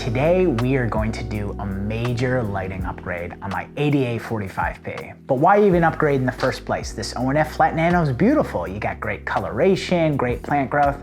today we are going to do a major lighting upgrade on my ADA 45P. But why even upgrade in the first place? This ONF Flat Nano is beautiful. You got great coloration, great plant growth.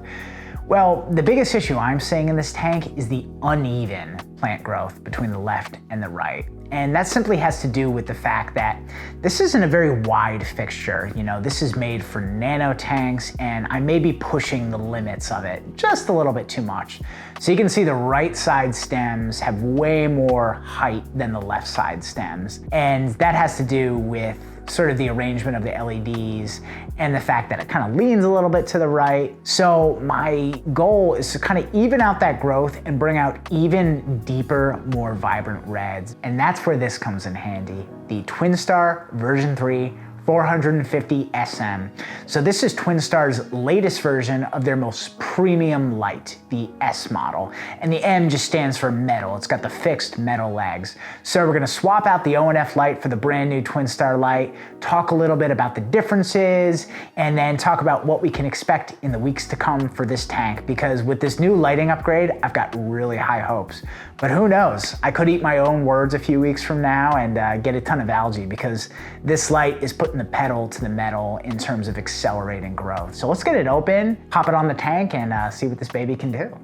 Well, the biggest issue I'm seeing in this tank is the uneven plant growth between the left and the right. And that simply has to do with the fact that this isn't a very wide fixture. You know, this is made for nano tanks, and I may be pushing the limits of it just a little bit too much. So you can see the right side stems have way more height than the left side stems. And that has to do with sort of the arrangement of the LEDs and the fact that it kind of leans a little bit to the right. So my goal is to kind of even out that growth and bring out even deeper, more vibrant reds. And that's where this comes in handy. The TWINSTAR version 3 450 SM. So this is TWINSTAR's latest version of their most premium light, the S model. And the M just stands for metal. It's got the fixed metal legs. So we're gonna swap out the ONF light for the brand new TWINSTAR light, talk a little bit about the differences, and then talk about what we can expect in the weeks to come for this tank. Because with this new lighting upgrade, I've got really high hopes. But who knows? I could eat my own words a few weeks from now and get a ton of algae, because this light is putting the pedal to the metal in terms of accelerating growth. So let's get it open, pop it on the tank, and see what this baby can do.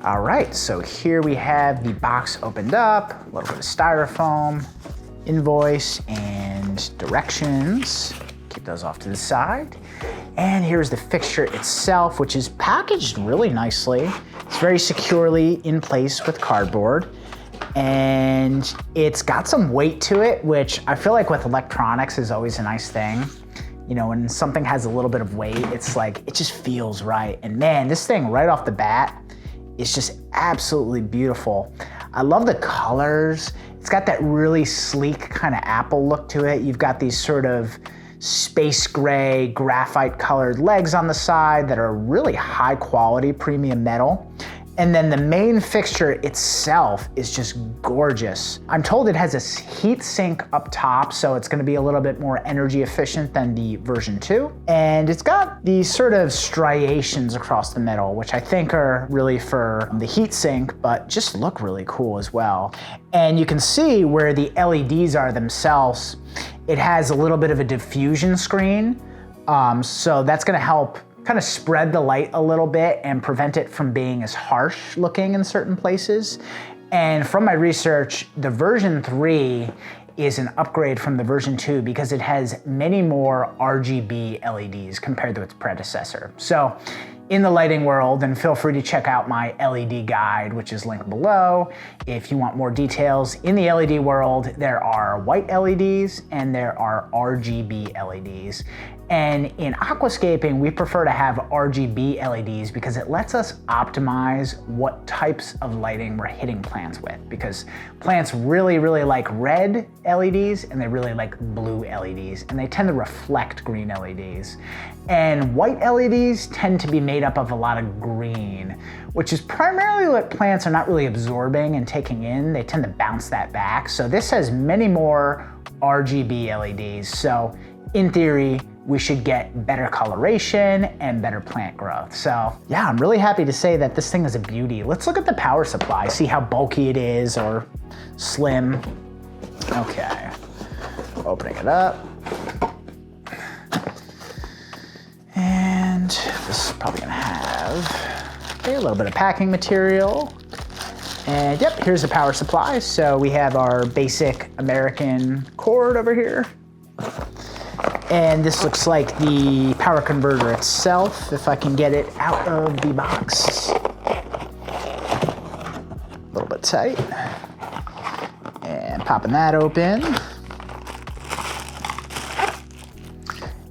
All right, so here we have the box opened up, a little bit of styrofoam, invoice, and directions. Keep those off to the side. And here's the fixture itself, which is packaged really nicely. It's very securely in place with cardboard. And it's got some weight to it, which I feel like with electronics is always a nice thing. You know, when something has a little bit of weight, it's like, it just feels right. And man, this thing right off the bat is just absolutely beautiful. I love the colors. It's got that really sleek kind of apple look to it. You've got these sort of space gray, graphite colored legs on the side that are really high quality premium metal. And then the main fixture itself is just gorgeous. I'm told it has a heat sink up top, so it's gonna be a little bit more energy efficient than the version 2. And it's got these sort of striations across the middle, which I think are really for the heat sink, but just look really cool as well. And you can see where the LEDs are themselves. It has a little bit of a diffusion screen, so that's gonna help kind of spread the light a little bit and prevent it from being as harsh looking in certain places. And from my research, the version 3 is an upgrade from the version 2 because it has many more RGB LEDs compared to its predecessor. So in the lighting world, and feel free to check out my LED guide, which is linked below. If you want more details, in the LED world, there are white LEDs and there are RGB LEDs. And in aquascaping, we prefer to have RGB LEDs because it lets us optimize what types of lighting we're hitting plants with, because plants really, really like red LEDs and they really like blue LEDs, and they tend to reflect green LEDs. And white LEDs tend to be made up of a lot of green, which is primarily what plants are not really absorbing and taking in. They tend to bounce that back. So this has many more RGB LEDs. So in theory, we should get better coloration and better plant growth. So yeah, I'm really happy to say that this thing is a beauty. Let's look at the power supply, see how bulky it is or slim. Okay, opening it up. And this is probably gonna have a little bit of packing material. And yep, here's the power supply. So we have our basic American cord over here. And this looks like the power converter itself, if I can get it out of the box. A little bit tight. And popping that open.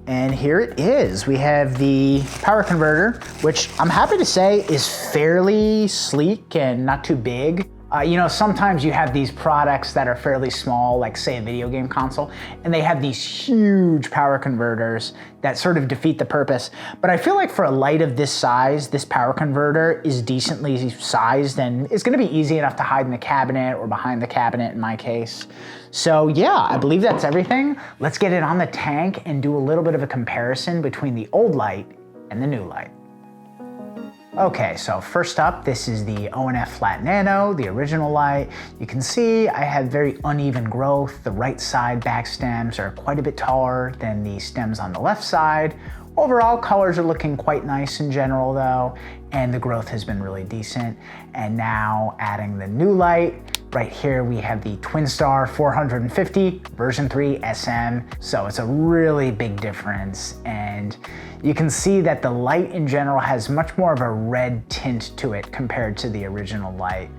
And here it is. We have the power converter, which I'm happy to say is fairly sleek and not too big. You know, sometimes you have these products that are fairly small, like say a video game console, and they have these huge power converters that sort of defeat the purpose. But I feel like for a light of this size, this power converter is decently sized and it's gonna be easy enough to hide in the cabinet or behind the cabinet in my case. So yeah, I believe that's everything. Let's get it on the tank and do a little bit of a comparison between the old light and the new light. Okay, so first up, this is the ONF Flat Nano, the original light. You can see I have very uneven growth. The right side back stems are quite a bit taller than the stems on the left side. Overall, colors are looking quite nice in general though, and the growth has been really decent. And now adding the new light, right here we have the TWINSTAR 450 version 3 SM. So it's a really big difference. And you can see that the light in general has much more of a red tint to it compared to the original light.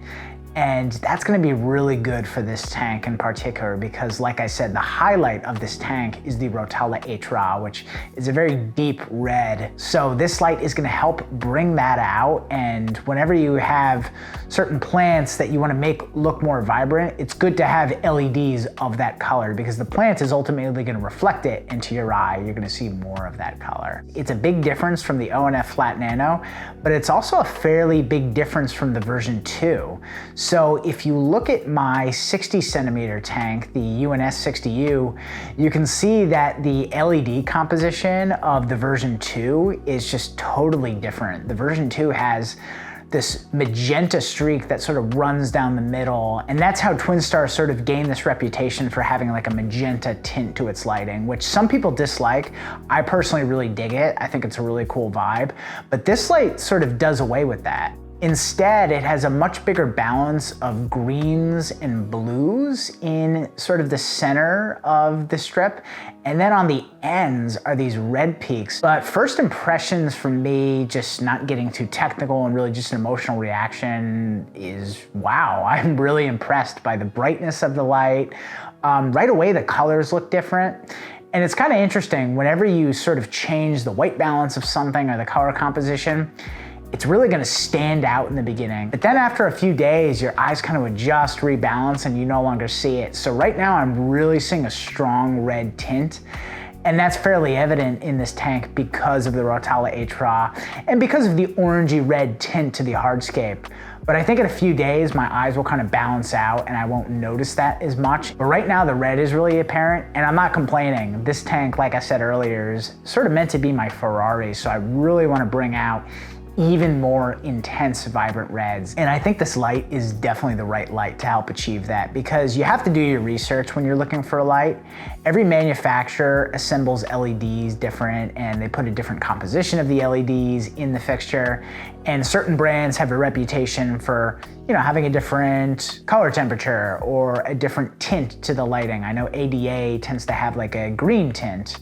And that's gonna be really good for this tank in particular because like I said, the highlight of this tank is the Rotella Atra, which is a very deep red. So this light is gonna help bring that out. And whenever you have certain plants that you wanna make look more vibrant, it's good to have LEDs of that color because the plant is ultimately gonna reflect it into your eye. You're gonna see more of that color. It's a big difference from the ONF Flat Nano, but it's also a fairly big difference from the version 2. So if you look at my 60 centimeter tank, the UNS 60U, you can see that the LED composition of the version 2 is just totally different. The version 2 has this magenta streak that sort of runs down the middle. And that's how TWINSTAR sort of gained this reputation for having like a magenta tint to its lighting, which some people dislike. I personally really dig it. I think it's a really cool vibe, but this light sort of does away with that. Instead, it has a much bigger balance of greens and blues in sort of the center of the strip. And then on the ends are these red peaks. But first impressions from me, just not getting too technical and really just an emotional reaction is, wow, I'm really impressed by the brightness of the light. Right away, the colors look different. And it's kind of interesting, whenever you sort of change the white balance of something or the color composition, it's really gonna stand out in the beginning. But then after a few days, your eyes kind of adjust, rebalance, and you no longer see it. So right now I'm really seeing a strong red tint. And that's fairly evident in this tank because of the Rotella Atra and because of the orangey red tint to the hardscape. But I think in a few days, my eyes will kind of balance out and I won't notice that as much. But right now the red is really apparent and I'm not complaining. This tank, like I said earlier, is sort of meant to be my Ferrari. So I really want to bring out even more intense, vibrant reds. And I think this light is definitely the right light to help achieve that because you have to do your research when you're looking for a light. Every manufacturer assembles LEDs different and they put a different composition of the LEDs in the fixture. And certain brands have a reputation for, you know, having a different color temperature or a different tint to the lighting. I know ADA tends to have like a green tint.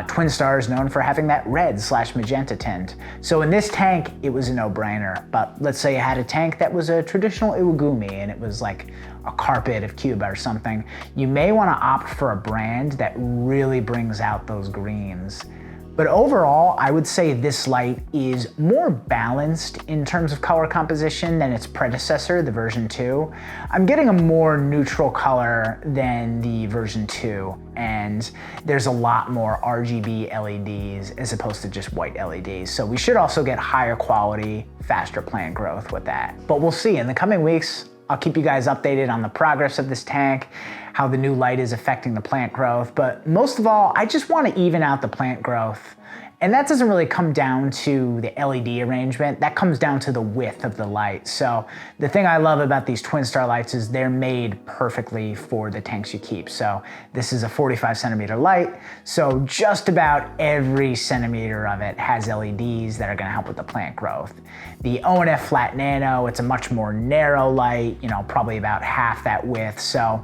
TWINSTAR is known for having that red/magenta tint. So in this tank, it was a no-brainer. But let's say you had a tank that was a traditional Iwagumi and it was like a carpet of Cuba or something. You may want to opt for a brand that really brings out those greens. But overall, I would say this light is more balanced in terms of color composition than its predecessor, the version 2. I'm getting a more neutral color than the version 2, and there's a lot more RGB LEDs as opposed to just white LEDs. So we should also get higher quality, faster plant growth with that. But we'll see. In the coming weeks, I'll keep you guys updated on the progress of this tank, how the new light is affecting the plant growth, but most of all, I just want to even out the plant growth. And that doesn't really come down to the LED arrangement, that comes down to the width of the light. So the thing I love about these TWINSTAR lights is they're made perfectly for the tanks you keep. So this is a 45 centimeter light, so just about every centimeter of it has LEDs that are gonna help with the plant growth. The ONF Flat Nano, it's a much more narrow light, you know, probably about half that width. So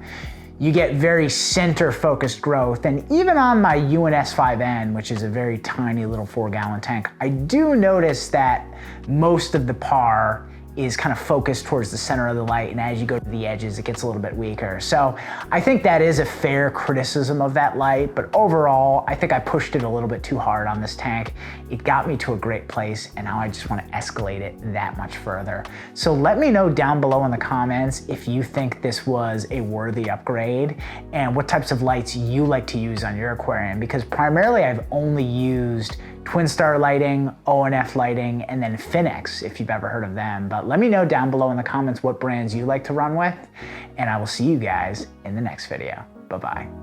you get very center-focused growth. And even on my UNS 5N, which is a very tiny little 4-gallon tank, I do notice that most of the PAR is kind of focused towards the center of the light, and as you go to the edges, it gets a little bit weaker. So I think that is a fair criticism of that light, but overall, I think I pushed it a little bit too hard on this tank. It got me to a great place, and now I just want to escalate it that much further. So let me know down below in the comments if you think this was a worthy upgrade and what types of lights you like to use on your aquarium, because primarily I've only used TWINSTAR lighting, ONF lighting, and then Finex, if you've ever heard of them. But let me know down below in the comments what brands you like to run with, and I will see you guys in the next video. Bye-bye.